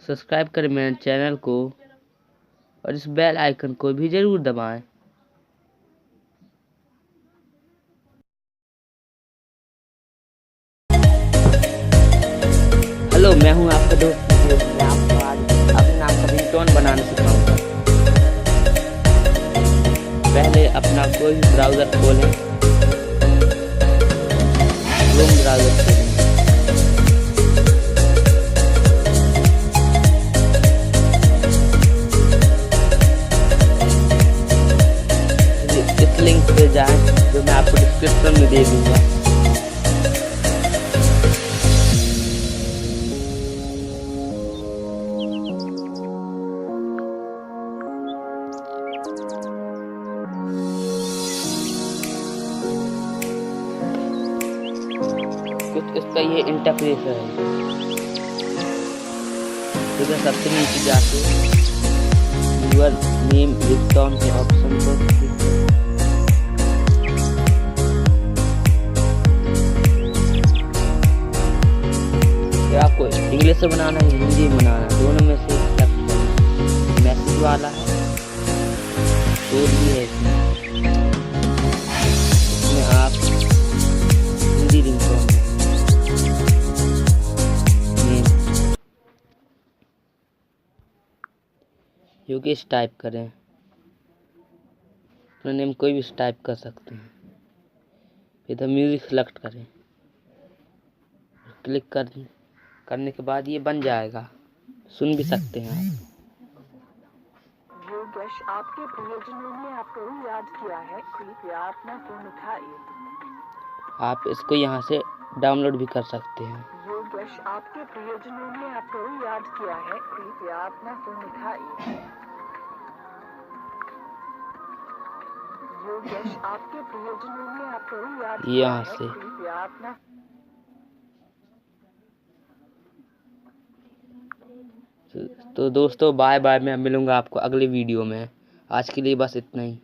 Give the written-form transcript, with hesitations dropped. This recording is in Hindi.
सब्सक्राइब करें मेरे चैनल को और इस बेल आइकन को भी ज़रूर दबाएं। हेलो, मैं हूं आपका दोस्त। मैं आपको आज अपने नाम का रिंगटोन बनाना सिखाऊंगा। पहले अपना कोई भी ब्राउज़र खोलें। क्रोम ब्राउज़र खोलें। इस लिंक पे जाएं जो मैं आपको डिस्क्रिप्शन में दे दूंगा। कुछ इसका ये इंटरफेस है। इधर सबसे नीचे जाके यूर नेम रिंगटोन के ऑप्शन को क्लिक करें। आपको इंग्लिश से बनाना है, हिंदी में बनाना है, दोनों में से मैसेज वाला है, टूल भी है इसमें आप हिंदी रिंगटोन योगेश टाइप करें। अपना नेम कोई भी टाइप कर सकते हैं। इधर म्यूजिक सेलेक्ट करें। क्लिक करने के बाद ये बन जाएगा। सुन भी सकते हैं आप। योगेश, आपके प्रियजनों ने आपको याद किया है, कृपया अपना फोन उठाइए। आप इसको यहाँ से डाउनलोड भी कर सकते हैं। योगेश, आपके प्रियजनों ने आपको याद किया है, कृपया अपना फोन उठाइए। योगेश, आपके प्रियजनों ने आपको याद किया यहाँ है, से कृपया अपना। तो दोस्तों बाय बाय। मैं मिलूंगा आपको अगले वीडियो में। आज के लिए बस इतना ही।